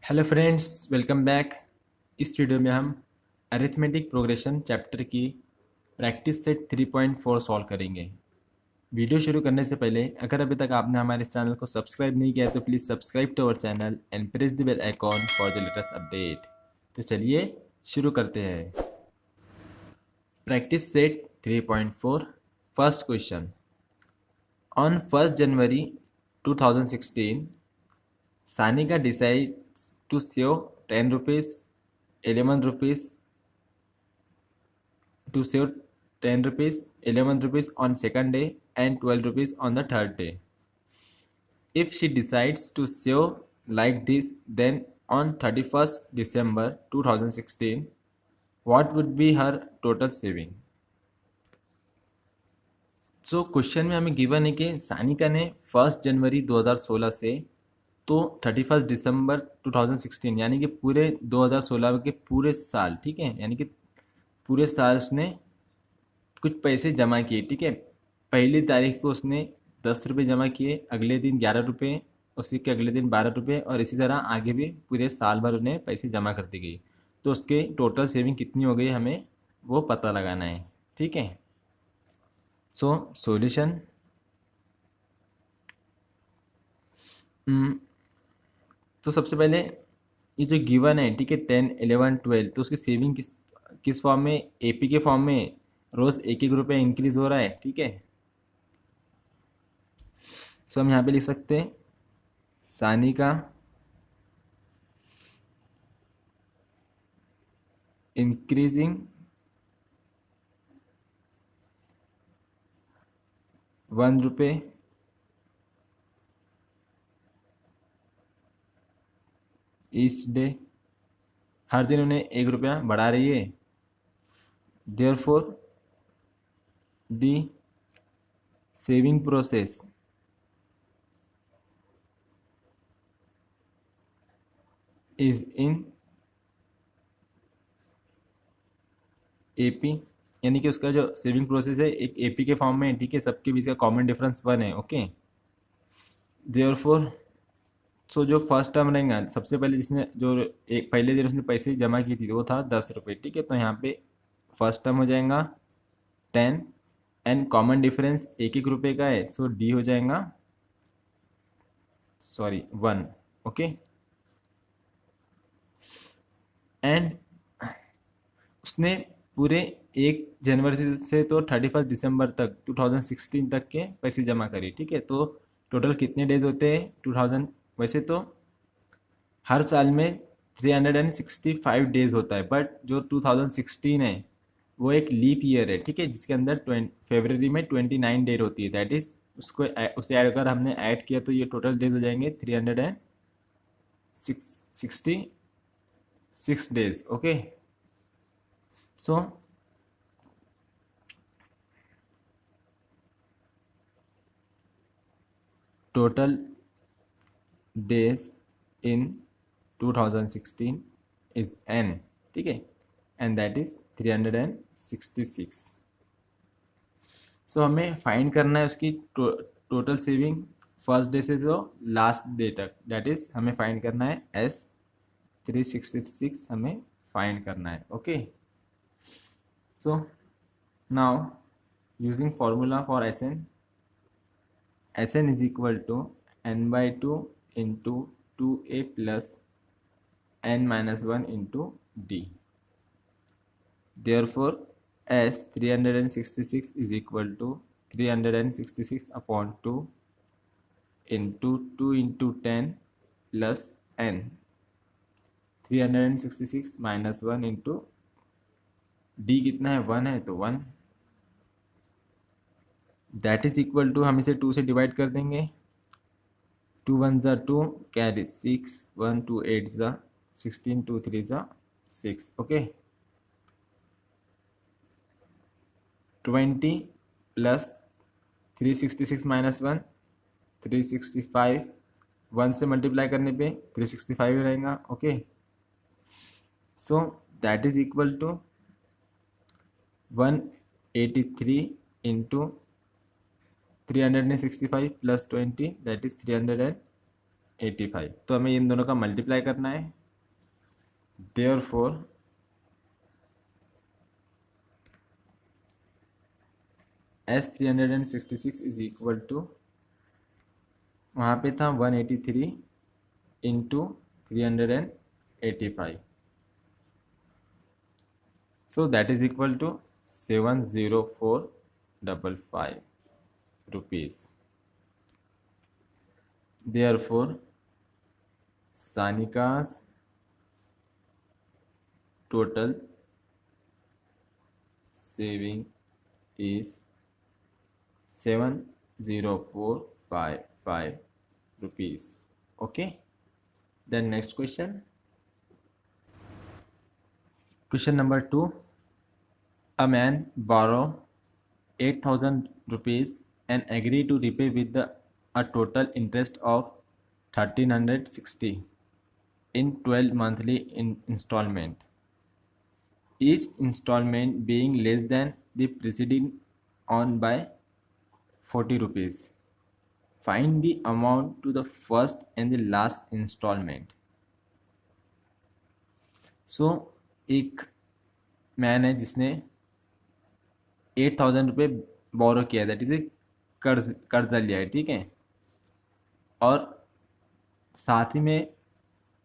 Hello friends, welcome back. इस video में हम अरिथमेटिक प्रोग्रेशन चैप्टर की प्रैक्टिस सेट 3.4 सॉल्व करेंगे। वीडियो शुरू करने से पहले अगर अभी तक आपने हमारे इस चैनल को सब्सक्राइब नहीं किया है तो please subscribe to our channel and press the bell icon for the latest update. तो चलिए शुरू करते हैं। Practice set 3.4 first question. On 1st January 2016, Sanika decides to save 10 rupees, 11 rupees, to save 10 rupees, 11 rupees on second day and 12 rupees on the third day. If she decides to save like this, then on 31st December 2016, what would be her total saving? So question में हमें given है कि सानिका ने 1 जनवरी 2016 से तो 31 दिसंबर 2016 यानी कि पूरे 2016 के पूरे साल, ठीक है, यानी कि पूरे साल उसने कुछ पैसे जमा किए, ठीक है। पहली तारीख को उसने 10 रुपये जमा किए, अगले दिन 11 रुपये, उसी के अगले दिन 12 रुपये और इसी तरह आगे भी पूरे साल भर उन्हें पैसे जमा करती गई। तो उसके टोटल सेविंग कितनी हो गई हमें वो पता लगाना है, ठीक है। सो सॉल्यूशन, तो सबसे पहले ये जो गिवन है, ठीक है, 10, 11, 12, तो उसकी सेविंग किस किस फॉर्म में, एपी के फॉर्म में रोज़ 1-1 रुपये इंक्रीज हो रहा है, ठीक है। सो हम यहाँ पे लिख सकते हैं सानिका इंक्रीजिंग 1 रुपये ईच डे, हर दिन उन्हें 1 रुपया बढ़ा रही है। Therefore the saving process is in AP, यानी कि उसका जो सेविंग प्रोसेस है एक एपी के फॉर्म में है, ठीक है। सबके बीच का कॉमन डिफरेंस 1 है, ओके। देयरफॉर सो जो फर्स्ट टर्म रहेगा, सबसे पहले जिसने जो एक पहले दिन उसने पैसे जमा की थी वो था 10 रुपये, ठीक है। तो यहाँ पे फर्स्ट टर्म हो जाएगा 10 एंड कॉमन डिफरेंस 1-1 रुपये का है, सो डी हो जाएगा, सॉरी 1, ओके। एंड उसने पूरे 1 जनवरी से तो 31 दिसंबर तक 2016 तक के पैसे जमा करी, ठीक है। तो टोटल कितने डेज होते हैं 2000, वैसे तो हर साल में 365 डेज होता है, बट जो 2016 है वो एक लीप ईयर है, ठीक है, जिसके अंदर फरवरी में 29 डेज होती है। दैट इज उसको उसे अगर हमने ऐड किया तो ये टोटल डेज हो जाएंगे 366 days, okay. So total days in 2016 is n, ठीक है, एंड दैट इज 366। सो हमें फाइंड करना है उसकी टोटल सेविंग फर्स्ट डे से जो लास्ट डे तक, दैट इज हमें फाइंड करना है एस 366 हमें फाइंड करना है, okay. So now using formula for Sn is equal to n/2 into 2a plus n minus 1 into d. Therefore, S 366 is equal to 366 upon 2 into 2 into 10 plus n. 366 minus 1 into d कितना है 1 है तो 1, that is equal to, हम इसे 2 से divide कर देंगे, 2 1 ज़ा 2 कैरी 6, 1 2 8 ज़ा 16, 2 3 ज़ा 6, ओके। 20 प्लस 366 माइनस 1 365, 1 से मल्टीप्लाई करने पे 365 ही रहेगा, okay. So that is equal to 183 into 365 plus 20 that is 385। तो हमें इन दोनों का मल्टीप्लाई करना है, therefore S366 is equal to, वहाँ पे था 183 into 385, so that is equal to 70455 rupees. Therefore Sanika's total saving is 70455 rupees. Okay, then next question. Question number 2. A man borrow 8,000 rupees and agree to repay with a total interest of 1360 in 12 monthly installment, each installment being less than the preceding on by 40 rupees. Find the amount to the first and the last installment. So एक man है जिसने 8,000 रुपये बोरो किया है, that is ए कर्जा लिया है, ठीक है, और साथ ही में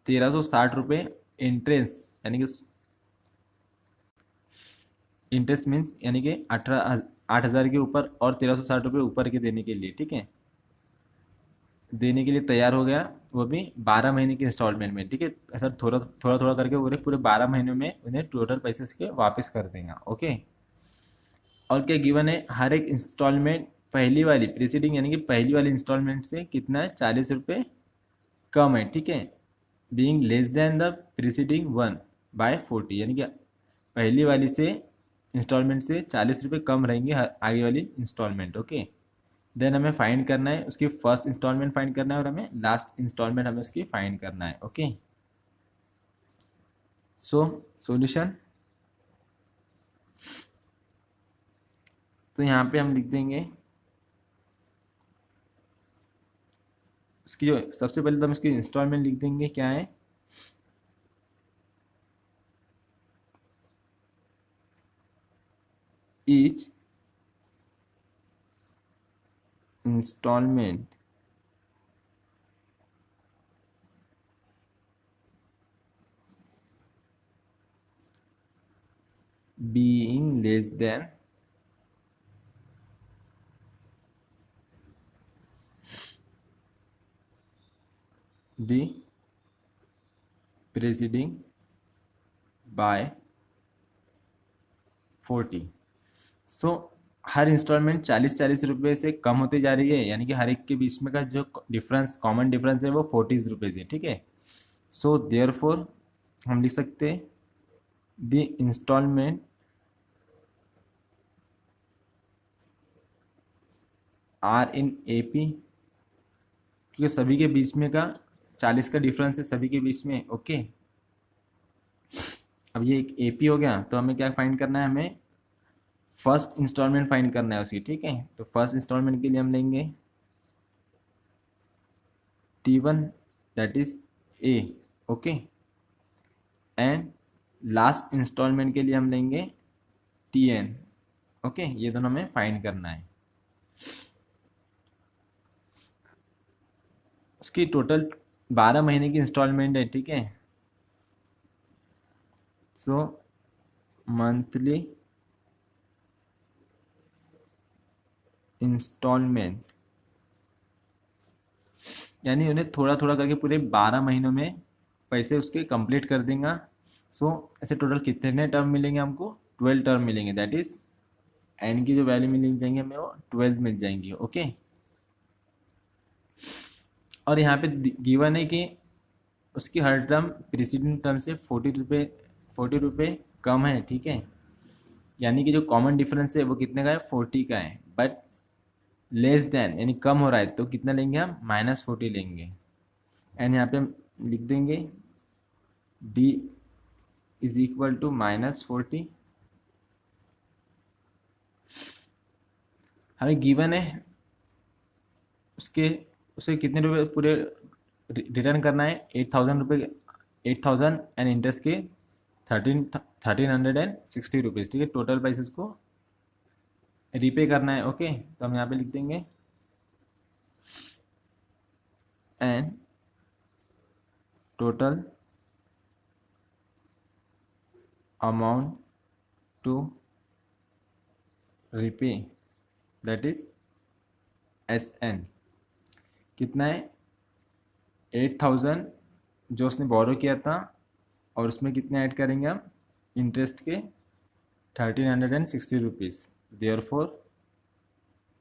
1,360 रुपये इंटरेस्ट, यानी कि इंटरेस्ट मीन्स यानी कि 8,000 के ऊपर और 1,360 रुपये ऊपर के देने के लिए, ठीक है, देने के लिए तैयार हो गया, वो भी 12 महीने के इंस्टॉलमेंट में, ठीक है। ऐसा थोड़ा थोड़ा थोड़ा करके पूरे पूरे 12 महीनों में उन्हें टोटल पैसे इसके वापस कर देगा। ओके, और क्या गिवन है, हर एक इंस्टॉलमेंट पहली वाली प्रीसीडिंग यानी कि पहली वाली इंस्टॉलमेंट से कितना है, 40 रुपये कम है, ठीक है, being less than the preceding one by 40, यानी कि पहली वाली से इंस्टॉलमेंट से 40 रुपये कम रहेंगे आगे वाली इंस्टॉलमेंट। ओके, देन हमें फाइंड करना है उसकी फर्स्ट इंस्टॉलमेंट फाइंड करना है और हमें लास्ट इंस्टॉलमेंट हमें उसकी फाइंड करना है। ओके, सो सॉल्यूशन, तो यहाँ पे हम लिख देंगे उसकी जो सबसे पहले तो हम इसकी इंस्टॉलमेंट लिख देंगे, क्या है, each instalment being less than the preceding by 40। So हर इंस्टॉलमेंट 40 रुपये से कम होती जा रही है, यानी कि हर एक के बीच में का जो डिफरेंस, कॉमन डिफरेंस है वो 40 रुपीज़ है, ठीक है। सो देयरफॉर हम लिख सकते हैं the instalment are in AP, क्योंकि सभी के बीच में का 40 का डिफरेंस है सभी के बीच में। ओके, अब ये एक AP हो गया, तो हमें क्या फाइंड करना है, हमें फर्स्ट इंस्टॉलमेंट फाइंड करना है उसकी, ठीक है। तो फर्स्ट इंस्टॉलमेंट के लिए हम लेंगे T1 that is A। Okay, and last instalment के लिए हम लेंगे TN। ओके, ये दोनों हमें फाइंड करना है। उसकी टोटल 12 महीने की इंस्टॉलमेंट है, ठीक है। सो मंथली इंस्टॉलमेंट, यानी उन्हें थोड़ा थोड़ा करके पूरे 12 महीनों में पैसे उसके कंप्लीट कर देगा। सो ऐसे टोटल कितने टर्म मिलेंगे हमको, 12 टर्म मिलेंगे, दैट इज एन की जो वैल्यू मिल जाएंगे हमें वो 12 मिल जाएंगी। ओके, और यहाँ पे गिवन है कि उसकी हर टर्म प्रीसीडिंग टर्म से 40 रुपये कम है, ठीक है, यानी कि जो कॉमन डिफरेंस है वो कितने का है, 40 का है, बट लेस देन यानी कम हो रहा है तो कितना लेंगे हम, -40 लेंगे। एंड यहाँ पे हम लिख देंगे D इज इक्वल टू -40। हमें गिवन है उसे कितने रुपए पूरे रिटर्न करना है, 8,000 रुपये 8,000 एंड इंटरेस्ट के 1360 रुपीज़, ठीक है। टोटल पैसेस को रीपे करना है, ओके। तो हम यहाँ पे लिख देंगे and total amount to repay that is SN कितना है 8,000 जो उसने बोरो किया था, और उसमें कितने ऐड करेंगे हम इंटरेस्ट के 1360 रुपीज़। देयर फोर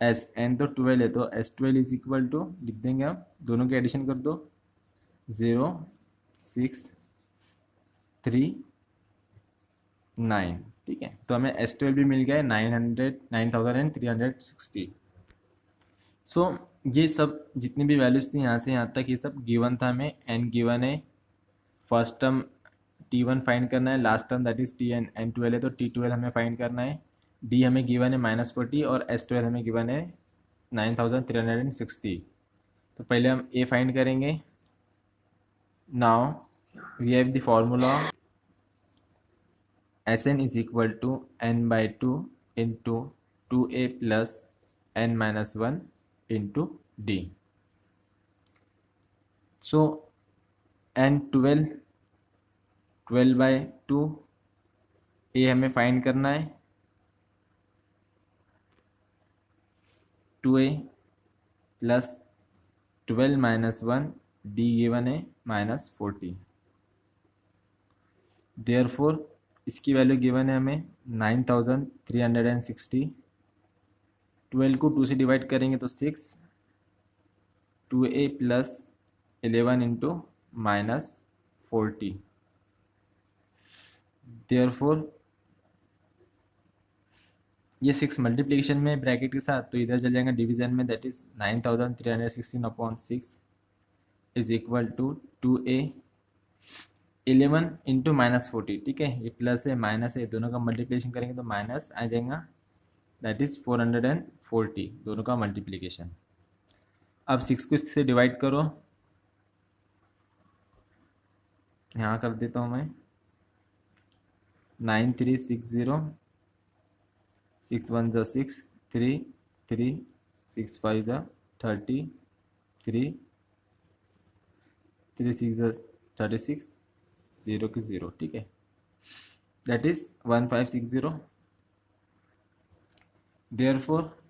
SN तो 12 है, तो S12 इज इक्वल टू लिख देंगे हम, दोनों के एडिशन कर दो 0,639, ठीक है। तो हमें S12 भी मिल गया है 9,360। सो ये सब जितनी भी वैल्यूज थी यहाँ से यहाँ तक ये सब गिवन था हमें। N गिवन है, फर्स्ट टर्म T1 फाइंड करना है, last term that is Tn, N12 है तो T12 हमें फाइंड करना है, D हमें गिवन है -40 और S12 हमें गिवन है 9,360। तो पहले हम A फाइंड करेंगे। Now we have the formula Sn is equal to n/2 into 2A plus n-1 into D। So N12 12/2 A हमें फाइंड करना है, 2A प्लस 12-1 D गिवन है -40। देयरफॉर इसकी वैल्यू गिवन है हमें 9,360। 12 को 2 से डिवाइड करेंगे तो 6, 2A प्लस 11 इंटू -40। देयरफॉर ये 6 मल्टीप्लिकेशन में ब्रैकेट के साथ, तो इधर चल जाएगा डिवीजन में, that is 9,316/6 is equal to 2A 11 into -40, ठीक है। ये प्लस है माइनस है, दोनों का मल्टीप्लिकेशन करेंगे तो माइनस आ जाएगा, दैट इज 440, दोनों का मल्टीप्लिकेशन। अब 6 को इससे डिवाइड करो, यहाँ कर देता हूँ मैं 9360, 6 1 ज़ा 6, 3 3, 6 5 ज़ा 30, 3 3 6 ज़ा 36, 0 की 0, ठीक है। That is 1560। Therefore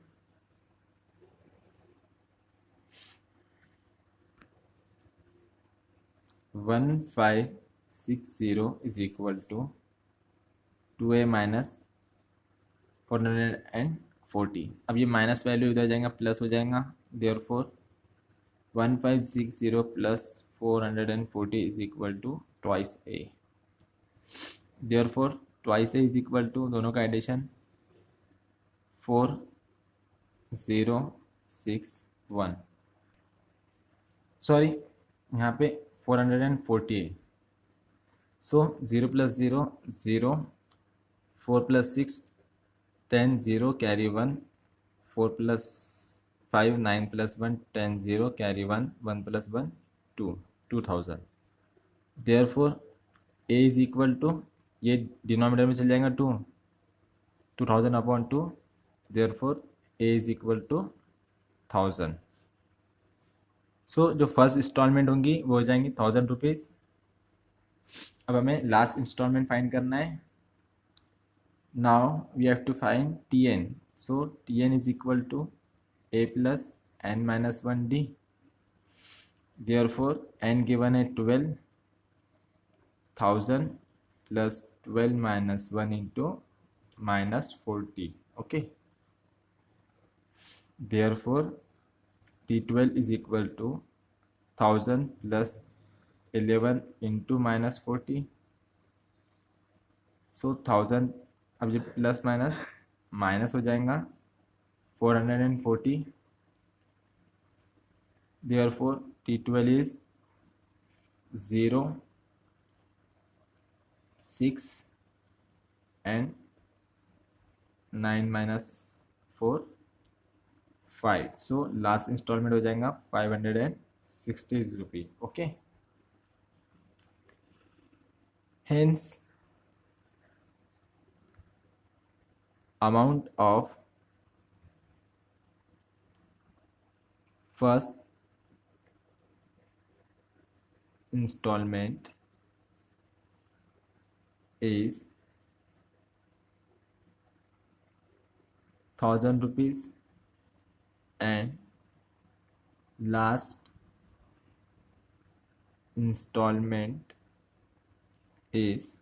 1560 is equal to 2A minus 440। अब ये माइनस वैल्यू इधर जाएगा प्लस हो जाएगा, therefore 1560 plus 440 is equal to twice A। Therefore twice A is equal to दोनों का एडिशन 4061, सॉरी यहाँ पे 440 है। So 0 + 0 0, 4 + 6 10, 0 carry 1, 4 + 5 9 + 1 10, 0 carry 1, 1 + 1 2, 2000। Therefore A is equal to, ये डिनोमिनेटर में चल जाएगा 2, 2000/2, therefore A is equal to 1000। So जो फर्स्ट इंस्टॉलमेंट होंगी वो हो जाएंगी 1000 रुपीज़। अब हमें लास्ट इंस्टॉलमेंट फाइंड करना है। Now we have to find Tn, so Tn is equal to A plus n-1 D। Therefore n given है 12, 1000 plus 12 - 1 into -40, okay. Therefore T12 is equal to 1000 plus 11 into -40। So 1000, अब ये plus minus minus हो जाएगा 440। Therefore T12 is 0, 6 and 9 - 4 5। So last instalment हो जाएगा 560 रुपये, okay. Hence, amount of first installment is 1,000 rupees and last installment is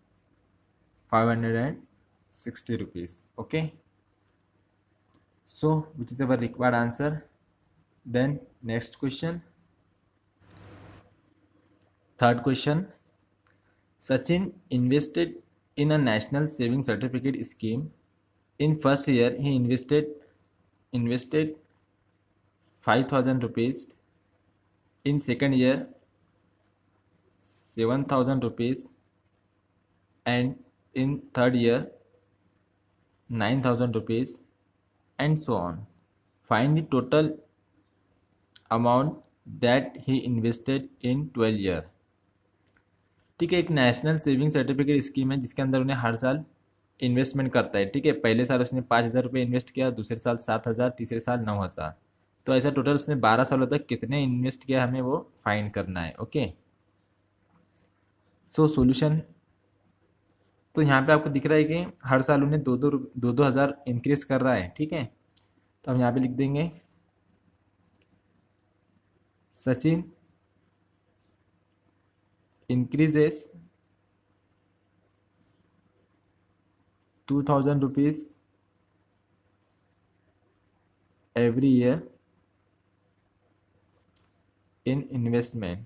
560 rupees. Okay, so which is our required answer. Then next question, third question. Sachin invested in a national saving certificate scheme. In first year he invested 5,000 rupees. In second year 7,000 rupees, and in third year 9,000 rupees, and so on. Find the total amount that he invested in 12 year. ठीक है, एक national saving certificate scheme है जिसके अंदर उन्हें हर साल investment करता है। ठीक है, पहले साल उसने 5,000 रुपये इन्वेस्ट किया, दूसरे साल 7,000, तीसरे साल 9,000, तो ऐसा टोटल उसने 12 सालों तक कितने इन्वेस्ट किया हमें वो फाइंड करना है। ओके, सो सॉल्यूशन, तो यहाँ पे आपको दिख रहा है कि हर साल उन्हें दो हज़ार इंक्रीज कर रहा है। ठीक है, तो हम यहाँ पे लिख देंगे Sachin increases 2,000 rupees every year in investment।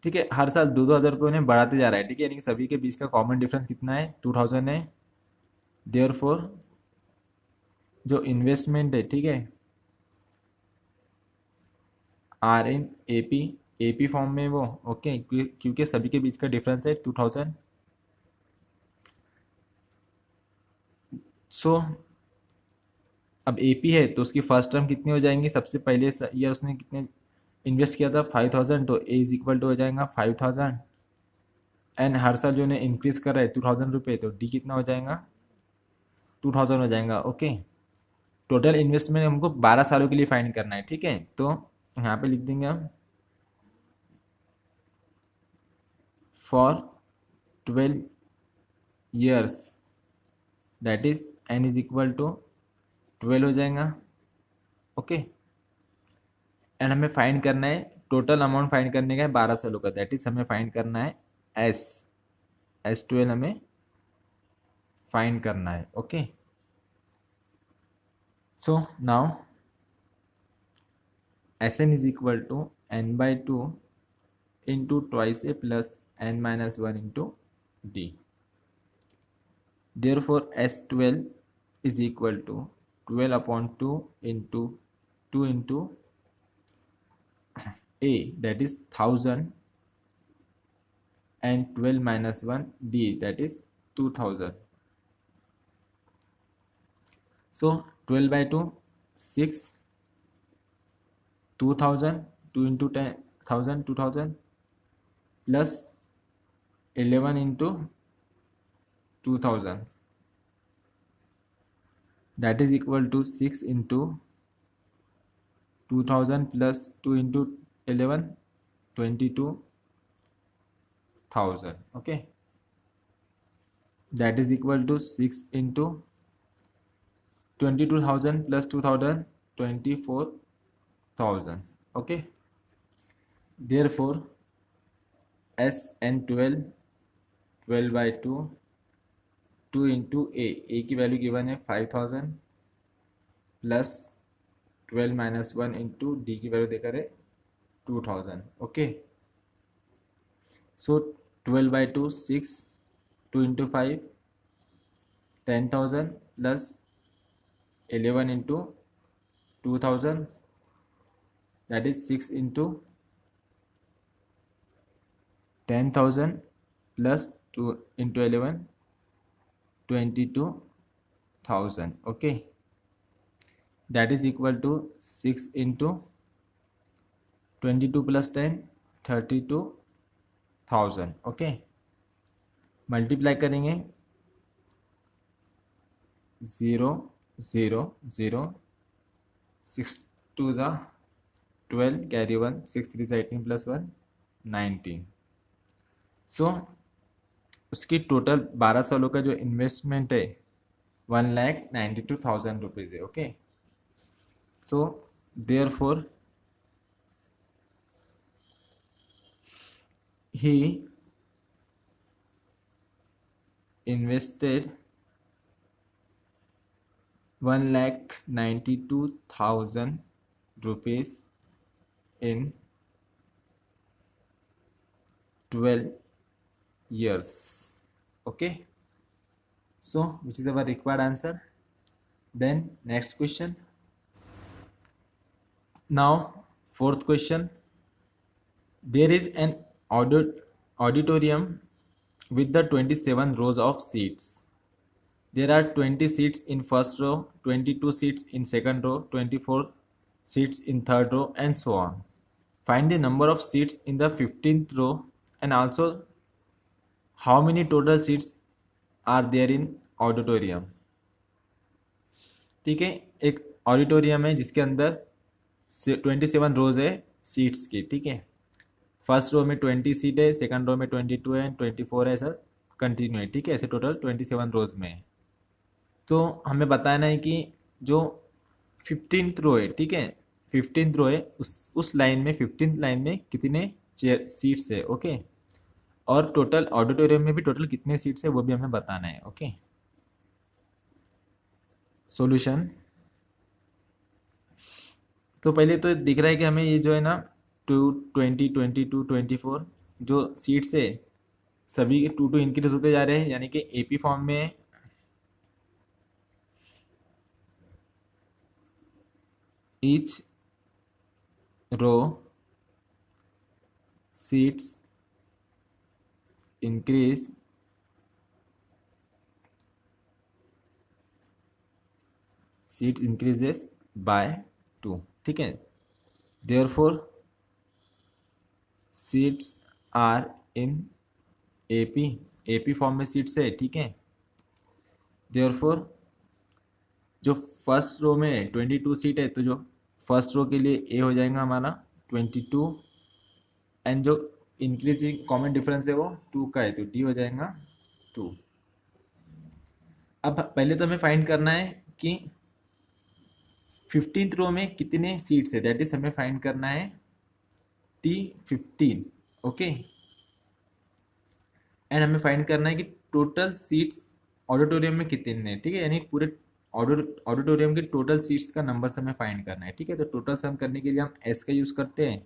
ठीक है, हर साल 2,000 रुपये उन्हें बढ़ाते जा रहा है। ठीक है, यानी कि सभी के बीच का कॉमन डिफरेंस कितना है, 2,000 है। देयरफॉर जो इन्वेस्टमेंट है, ठीक है, आर इन एपी फॉर्म में वो। ओके, क्योंकि सभी के बीच का डिफरेंस है 2,000। सो अब एपी है तो उसकी फर्स्ट टर्म कितनी हो जाएंगी, सबसे पहले ईयर उसने कितने इन्वेस्ट किया था 5,000, तो ए इज इक्वल टू हो जाएगा 5,000, एंड हर साल जो उन्हें इंक्रीज कर रहा है 2,000 रुपये, तो डी कितना हो जाएगा 2,000 हो जाएगा। ओके, टोटल इन्वेस्टमेंट हमको 12 सालों के लिए फाइंड करना है। ठीक है, तो यहाँ पे लिख देंगे हम for 12 years, that is n is equal to 12 हो जाएगा। ओके, एंड हमें फाइंड करना है, टोटल अमाउंट फाइंड करने का है 12 सालों का, दैट इज हमें फाइंड करना है S12 हमें फाइंड करना है। Okay, so now Sn is equal to n/2 into twice a plus n-1 into d। Therefore S12 is equal to 12/2 into 2 into a, that is 1,000, and 12 minus 1 d, that is 2,000। So 12/2 6, 2,000, 2 into 10,000 2,000 plus 11 into 2,000, that is equal to 6 into 2,000 plus 2 into 11, 22,000। okay, that is equal to 6 into 22,000 plus 2,000, 24,000। okay, therefore Sn12 12/2 2 into a की value given है 5,000 plus 12 minus 1 into d की value देकर है 2,000। Okay, so 12/2 6, 2 into 5 10,000 plus 11 into 2,000, that is 6 into 10,000 plus 2 into 11, 22,000। okay, that is equal to 6 into 22 plus 10, 32,000। 1000, okay. Multiply करेंगे 0 0 0, 6 2 ज़ा 12, carry 1, 6 3 ज़ा 18 plus 1 19। सो उसकी total 12 सालों का जो इन्वेस्टमेंट है 1,92,000 रुपीज़ है, okay. So therefore he invested 1,92,000 rupees in 12 years, okay. So which is our required answer. Then next question. Now fourth question. There is an auditorium with the 27 rows of seats. There are 20 seats in first row, 22 seats in second row, 24 seats in third row, and so on. Find the number of seats in the 15th row and also how many total seats are there in auditorium. ठीक है, एक auditorium है जिसके अंदर 27 रोज है seats की, ठीक है। फर्स्ट रो में 20 सीट है, सेकंड रो में 22 है, 24 है, ऐसा कंटिन्यू है, ठीक है। ऐसे टोटल 27 रोज में है। तो हमें बताना है कि जो 15th रो है, ठीक है, 15th रो है, उस लाइन में 15th लाइन में कितने चेयर सीट्स है, ओके। और टोटल ऑडिटोरियम में भी टोटल कितने सीट्स है वो भी हमें बताना है, ओके। सॉल्यूशन। तो पहले तो दिख रहा है कि हमें ये जो है ना 20 22 24 जो सीट्स है सभी के 2 इंक्रीज होते जा रहे हैं, यानी कि एपी फॉर्म में each row seats increase seat increases by 2, ठीक है। Therefore seats are in AP form में सीट्स है, ठीक है। देयरफॉर जो फर्स्ट रो में 22 सीट है तो जो फर्स्ट रो के लिए ए हो जाएगा हमारा 22, एंड जो इंक्रीजिंग कॉमन डिफरेंस है वो 2 का है तो डी हो जाएगा 2। अब पहले तो हमें फाइंड करना है कि 15th रो में कितने सीट्स है, दैट इज हमें फाइंड करना है T15, ओके। एंड हमें फाइंड करना है कि टोटल सीट्स ऑडिटोरियम में कितने हैं, ठीक है। यानी पूरे ऑडिटोरियम के टोटल सीट्स का नंबर से हमें फाइंड करना है, ठीक है। तो टोटल सम करने के लिए हम एस का यूज करते हैं।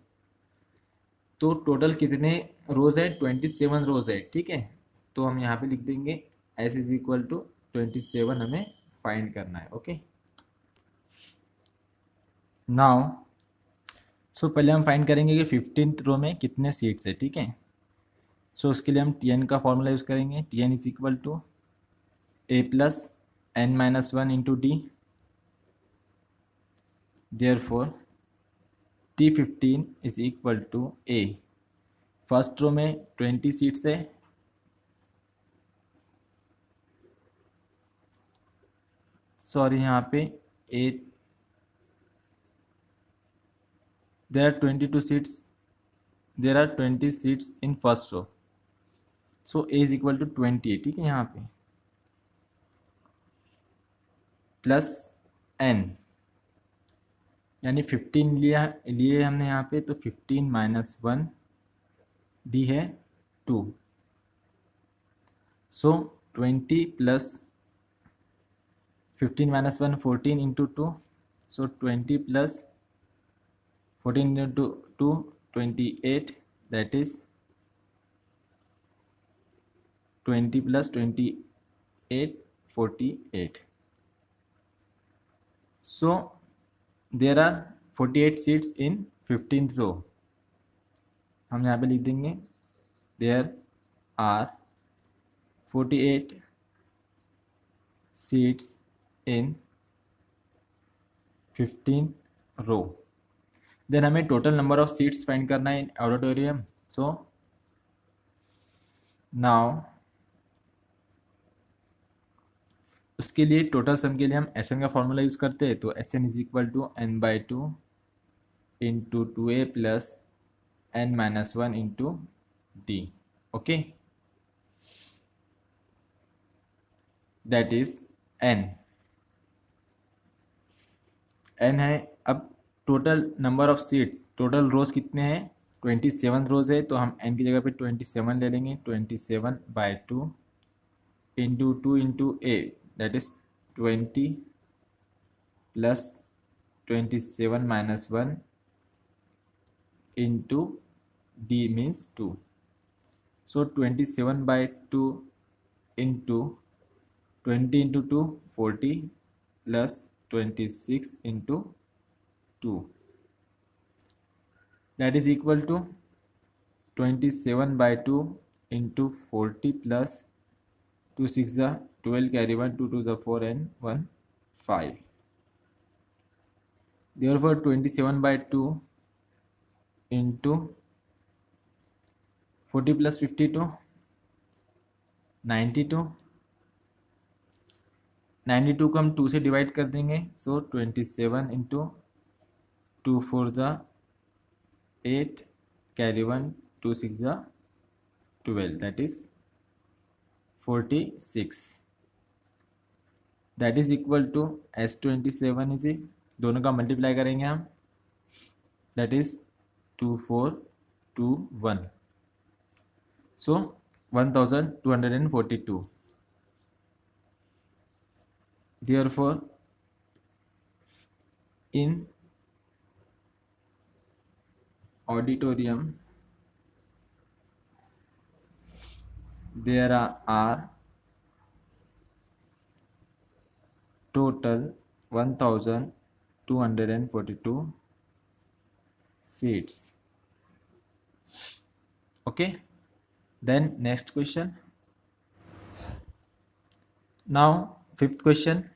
तो टोटल कितने रोज है, 27 रोज है, ठीक है। तो हम यहाँ पे लिख देंगे एस इज इक्वल टू 27 हमें फाइंड करना है, ओके। नाउ सो पहले हम फाइंड करेंगे कि 15th रो में कितने सीट्स है, ठीक है। सो उसके लिए हम Tn का फॉर्मूला यूज करेंगे। Tn is equal to a plus n minus 1 into D. Therefore T15 is equal to a। First row में 20 सीट्स है, सॉरी यहाँ पे a there are 22 seats, there are 20 seats in first row, so a is equal to 20 है, ठीक है। यहाँ पे plus n यानी 15 लिए हमने यहाँ पे, तो 15 माइनस 1 डी है 2, सो 20 plus 15 minus 1 14 into 2, so 20 plus 14 into 2 28, that is 20 plus 28 48. So there are 48 seats in 15th row. हम यहाँ पे लिख देंगे there are 48 seats in 15th row. Then हमें total number of seats find करना है इन ऑडिटोरियम। सो नाउ उसके लिए टोटल सम के लिए हम एस एन का फॉर्मूला यूज करते हैं, तो S N is equal to N by two into two A plus N minus one into D. Okay, that is N. N है। अब total number of seats, total rows कितने हैं, 27 रोज है, तो हम एन की जगह पे 27 ले लेंगे। 27 by two into two into A, that is 20 plus 27 minus one into D means 2। So 27 by two into 20 into two 40 plus 26 into 2, that is equal to 27 by 2 into 40 plus 2 6 the 12 carry 1 2 to the 4 and 1 5, therefore 27 by 2 into 40 plus 52 92, 92 को हम 2 से divide कर देंगे, सो 27 into 2 4 ज़ा 8 carry 1 2 6 ज़ा 12, that is 46, that is equal to S27 is दोनों का multiply करेंगे हम, that is 2421, so 1242, therefore in auditorium there are total 1242 seats. Okay, then next question. Now fifth question,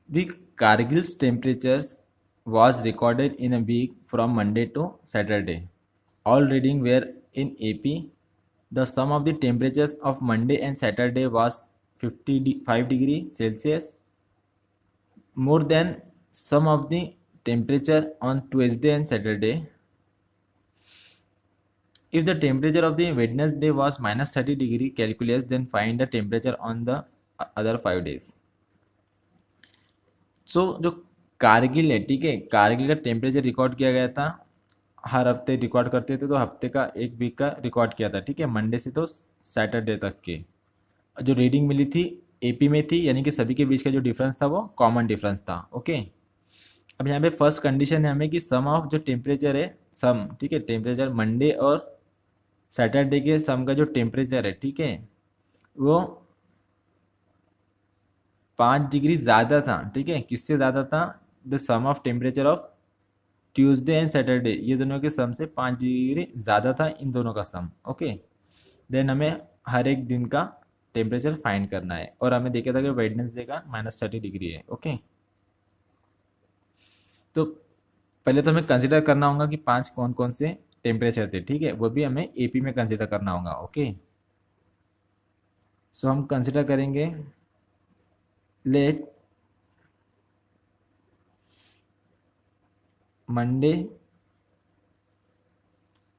the Kargil's temperatures was recorded in a week from Monday to Saturday. All reading were in AP. The sum of the temperatures of Monday and Saturday was 55 degree Celsius, more than sum of the temperature on Tuesday and Saturday. If the temperature of the Wednesday was minus 30 degree Celsius, then find the temperature on the other 5 days. सो जो कारगिल है, ठीक है, कारगिल का temperature record किया गया था, हर हफ्ते record करते थे, तो हफ्ते का एक वीक का रिकॉर्ड किया था, ठीक है, मंडे से तो सैटरडे तक के जो रीडिंग मिली थी एपी में थी, यानी कि सभी के बीच का जो डिफरेंस था वो कॉमन डिफरेंस था। ओके, अब यहाँ पे फर्स्ट कंडीशन है हमें कि सम ऑफ जो टेम्परेचर है, सम, ठीक है, टेम्परेचर मंडे और सैटरडे के सम का जो टेम्परेचर है, ठीक है, वो 5 डिग्री ज़्यादा था, ठीक है, किससे ज़्यादा था, the sum of temperature of Tuesday and Saturday, ये दोनों के सम से 5 डिग्री ज़्यादा था इन दोनों का सम। ओके, देन हमें हर एक दिन का टेम्परेचर फाइंड करना है, और हमें देखा था कि वेडनेसडे का माइनस 30 डिग्री है। ओके, तो पहले तो हमें कंसिडर करना होगा कि 5 कौन कौन से टेम्परेचर थे, ठीक है, वो भी हमें एपी में कंसिडर करना होगा। ओके, सो हम कंसिडर करेंगे, let Monday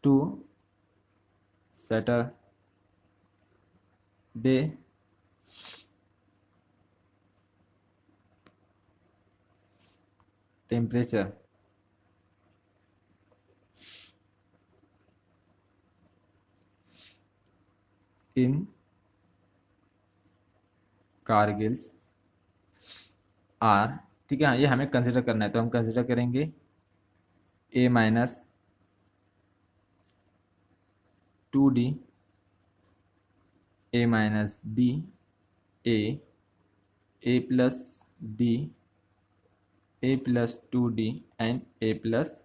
to Saturday temperature in Kargils are, ठीक है, ये हमें कंसिडर करना है, तो हम कंसिडर करेंगे A minus 2D, A minus D, A plus D, A plus 2D and A plus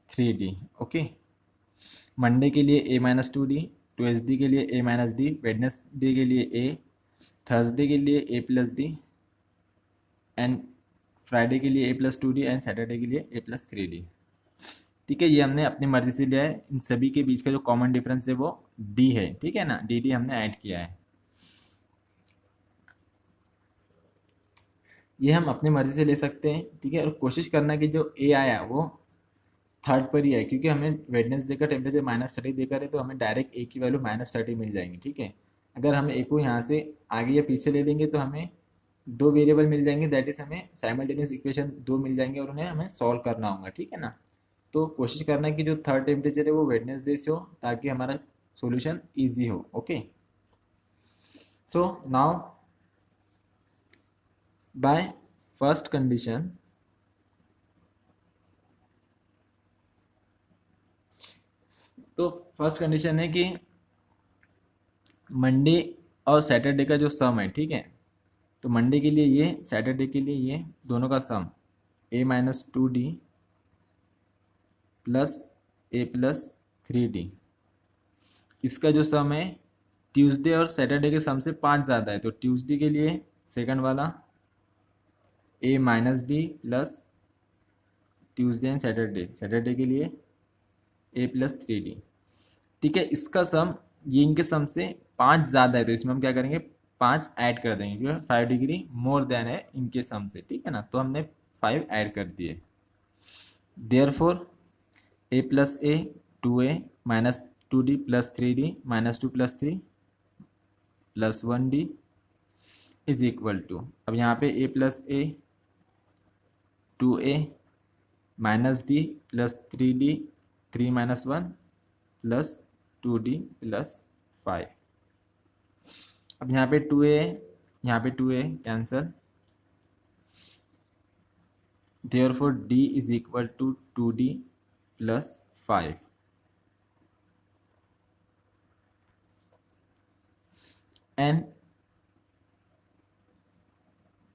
3D। Okay, Monday के लिए ए माइनस 2D, ट्यूसडे के लिए ए माइनस डी, वेडनेसडे के लिए ए, थर्सडे के लिए ए प्लस डी, एंड फ्राइडे के लिए ए प्लस 2D एंड सैटरडे के लिए ए प्लस 3D। ठीक है, ये हमने अपनी मर्जी से लिया है। इन सभी के बीच का जो कॉमन डिफरेंस है वो डी है, ठीक है ना, डी डी हमने ऐड किया है। ये हम अपनी मर्जी से ले सकते हैं, ठीक है। और कोशिश करना कि जो ए आया वो थर्ड पर ही है, क्योंकि हमें वेडनेसडे का टेम्परेचर -30 देकर है, तो हमें डायरेक्ट ए की वैल्यू -30 मिल जाएंगी, ठीक है। अगर हम ए को यहाँ से आगे या पीछे ले लेंगे तो हमें दो वेरिएबल मिल जाएंगे, दैट इज हमें साइमल्टेनियस इक्वेशन दो मिल जाएंगे और उन्हें हमें सॉल्व करना होगा, ठीक है ना। तो कोशिश करना है कि जो थर्ड टेम्परेचर है वो वेडनेसडे से हो, ताकि हमारा सॉल्यूशन इजी हो। Okay, so now by first condition, तो फर्स्ट कंडीशन है कि मंडे और सैटरडे का जो सम है, ठीक है। तो मंडे के लिए ये, सैटरडे के लिए ये, दोनों का सम a-2d प्लस a+3d, इसका जो सम है ट्यूसडे और सैटरडे के सम से 5 ज़्यादा है, तो ट्यूसडे के लिए सेकंड वाला a-d plus Tuesday and Saturday, Saturday के लिए a+3d, ठीक है। इसका सम, ये इनके सम से 5 ज़्यादा है, तो इसमें हम क्या करेंगे, 5 ऐड कर देंगे, क्योंकि 5 डिग्री मोर देन है इनके सम से, ठीक है ना। तो हमने 5 ऐड कर दिए। Therefore a+a 2a -2d plus 3d -2 + 3 plus 1d is equal to, अब यहाँ पे a+a 2a -d plus 3d 3 - 1 plus 2d plus 5। अब यहाँ पे 2a, यहाँ पे 2a cancel, therefore d is equal to 2d plus 5। And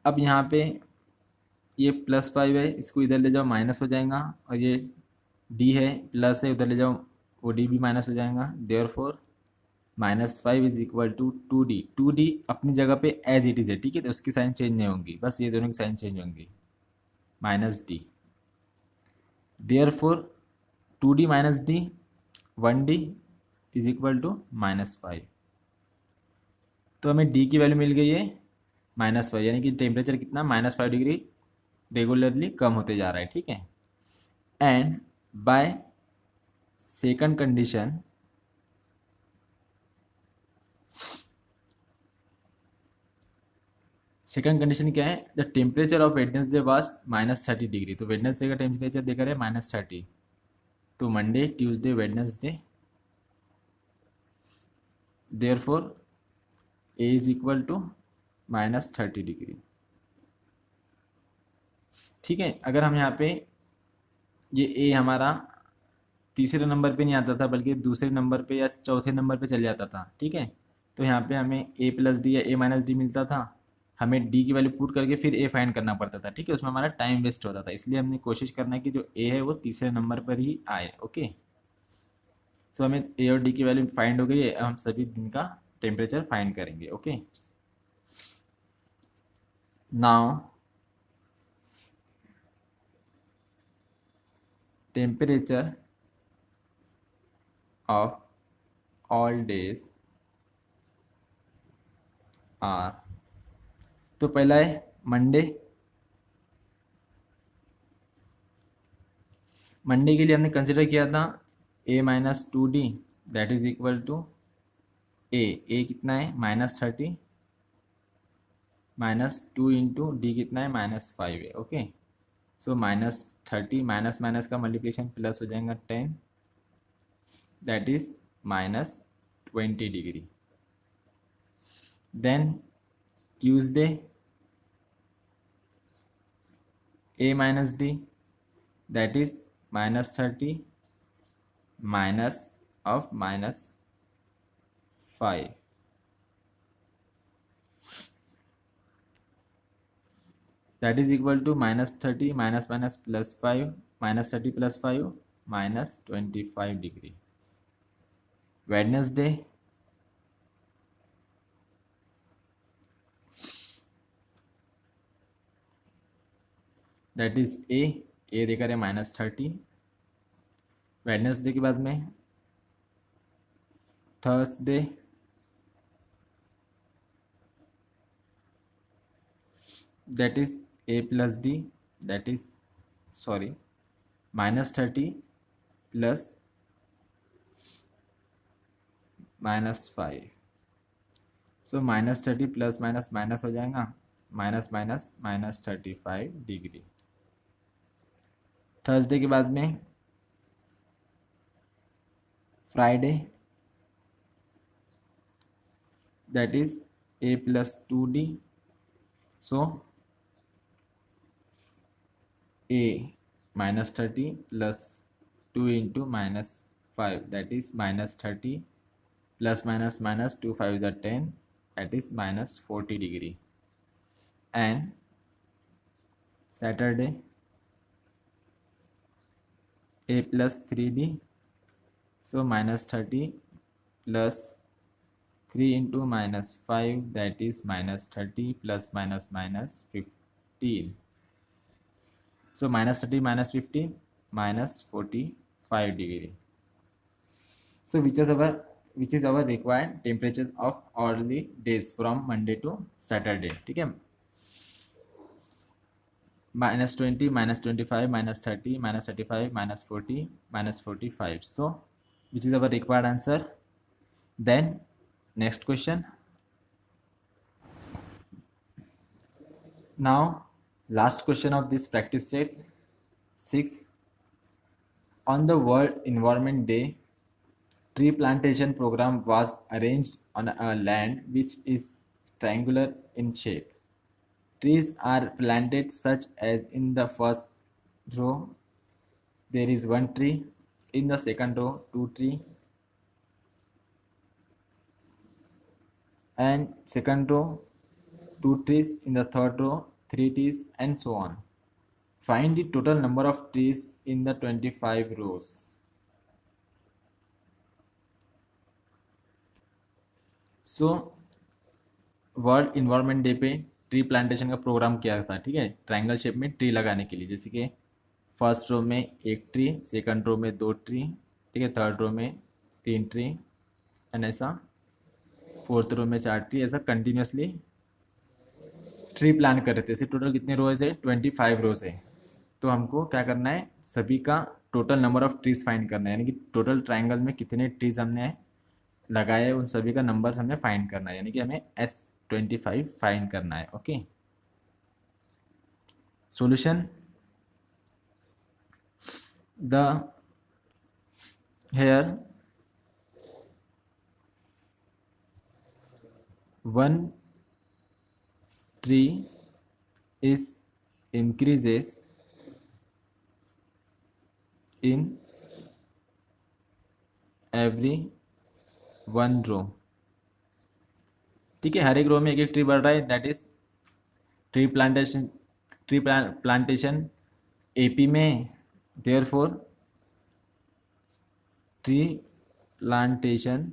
अब यहाँ पे ये +5 है, इसको इधर ले जाओ माइनस हो जाएगा, और ये d है प्लस है, उधर ले जाओ वो d भी माइनस हो जाएगा। Therefore -5 is equal to 2d, 2d अपनी जगह पे एज इट इज़ है, ठीक है, तो उसकी साइन चेंज नहीं होंगी, बस ये दोनों की साइन चेंज होंगी, -d। Therefore 2d -d 1d is equal to -5। तो हमें d की वैल्यू मिल गई है -5, यानी कि टेम्परेचर कितना, -5 डिग्री रेगुलरली कम होते जा रहा है, ठीक है। And by second condition, second condition क्या है, the temperature of Wednesday was -30 degree, तो वेडनेसडे का टेम्परेचर देकर है -30, तो Monday Tuesday Wednesday, therefore a is equal to -30 degree, ठीक है। अगर हम यहाँ पे, ये a हमारा तीसरे नंबर पे नहीं आता था, बल्कि दूसरे नंबर पे या चौथे नंबर पे चल जाता था, ठीक है। तो यहाँ पे हमें a+d या a-d मिलता था, हमें d की वैल्यू पुट करके फिर a फाइंड करना पड़ता था, ठीक है, उसमें हमारा टाइम वेस्ट होता था। इसलिए हमने कोशिश करना है कि जो a है वो तीसरे नंबर पर ही आए। ओके, सो हमें a और d की वैल्यू फाइंड हो गई है, अब हम सभी दिन का टेम्परेचर फाइंड करेंगे। Okay, now temperature of all days are, तो पहला है मंडे। मंडे के लिए हमने कंसिडर किया था a-2d that is equal to A कितना है -30 -2 इंटू डी कितना है -5 है। ओके, सो -30 माइनस माइनस का मल्टीप्लिकेशन प्लस हो जाएगा 10 that is -20 degree. Then Tuesday a-d that is -30 minus of -5 that is equal to -30 minus minus +5 -30 +5 -25 degree. Wednesday that is A देकर है -30 वेडनेसडे के बाद में Thursday, that is a plus D, that is sorry -30 plus -5। सो -30 plus minus minus हो जाएगा, minus minus -35 degree. Thursday के बाद में Friday, that is a plus 2d। So a -30 plus 2 into -5, that is -30 plus minus minus 2 5 is 10, that is -40 degree. And Saturday a plus 3d, so -30 plus 3 into -5, that is -30 plus minus minus 15, so -30 -15 -45 degree. So which is our required temperature of all the days from Monday to Saturday, ठीक है। -20 -25 -30 -35 -40 -45, so which is our required answer। Then next question, now last question of this practice set 6, on the World Environment Day, tree plantation program was arranged on a land which is triangular in shape. Trees are planted such as in the first row there is one tree, in the second row two tree, and second row two trees, in the third row three trees, and so on. Find the total number of trees in the 25 rows. So world environment day पे tree plantation का programme किया था, ठीक है, triangle shape में tree लगाने के लिए। जैसे कि फर्स्ट रो में एक ट्री, सेकंड रो में दो ट्री, ठीक है, थर्ड रो में तीन ट्री, एंड ऐसा फोर्थ रो में चार ट्री, ऐसा कंटिन्यूसली ट्री प्लांट कर रहे थे। सिर्फ टोटल कितने रोज है? 25 रोज है। तो हमको क्या करना है, सभी का total number of trees find करना है, यानी कि टोटल ट्रायंगल में कितने ट्रीज हमने लगाए उन सभी का नंबर हमें फाइंड करना है, यानी कि हमें S25 फाइंड करना है। Okay, solution, the here one tree is increases in every one row, ठीक है, हर एक रो में एक एक ट्री बढ़ रहा है, that is tree plantation. Tree plantation AP में, therefore tree plantation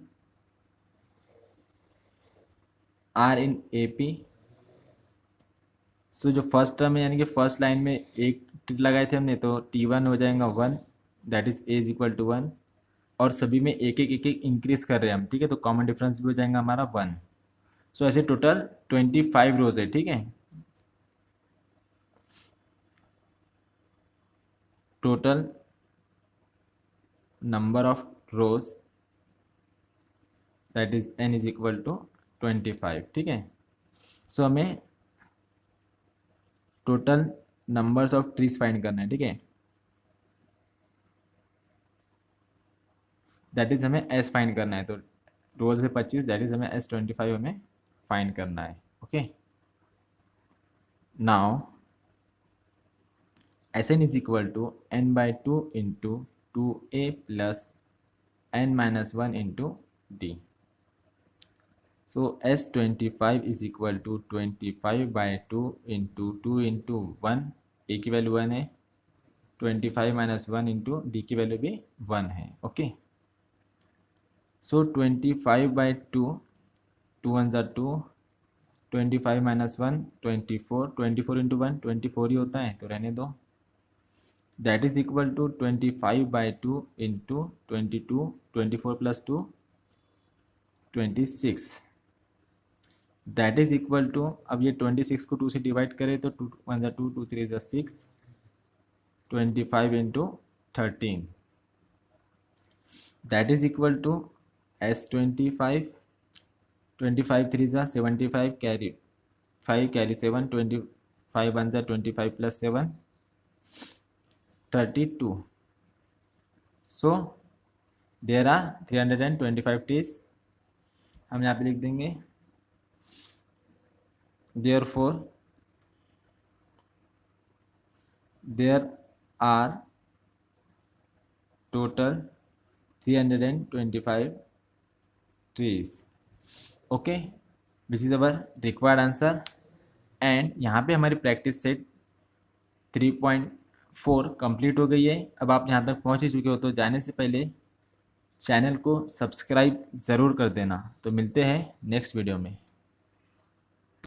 are in AP. So जो फर्स्ट टर्म है, यानी कि फर्स्ट लाइन में एक ट्री लगाए थे हमने, तो T1 हो जाएगा 1, that is A equal to 1, और सभी में एक एक इंक्रीज कर रहे हैं हम, ठीक है, तो कॉमन डिफरेंस भी हो जाएगा हमारा 1। सो ऐसे टोटल 25 रोज है, ठीक है, total number of rows that is N is equal to 25, ठीक है। सो हमें total numbers of trees find करना है, ठीक है, दैट इज हमें S फाइंड करना है। तो रोज है 25, दैट इज हमें S25 हमें फाइंड करना है। Okay, now Sn is equal to n/2 into 2a plus n-1 into d। So S25 is equal to 25/2 into 2 into 1, a की वैल्यू 1 है, 25 - 1 इंटू d की वैल्यू भी 1 है। ओके, सो 25/2, 2 1 ज़ा 2, 25 - 1 24, 24 इंटू 1 24 ही होता है, तो रहने दो। That is equal to 25/2 into 22, 24 plus 2 26, that is equal to, अब ये 26 को 2 से डिवाइड करें तो 2 1 जा 2, 2 3 जा 6, 25 into 13, that is equal to S25, 25 3 जा 75, कैरी 5 कैरी 7, 25 1 जा 25 plus 7 32. So there are 325 days. हम यहाँ पे लिख देंगे therefore there are total 325 trees. Okay, which is our required answer. And यहाँ पे हमारी प्रैक्टिस सेट 3.4 कंप्लीट हो गई है. अब आप यहाँ तक पहुँच ही चुके हो तो जाने से पहले चैनल को सब्सक्राइब ज़रूर कर देना. तो मिलते हैं नेक्स्ट वीडियो में.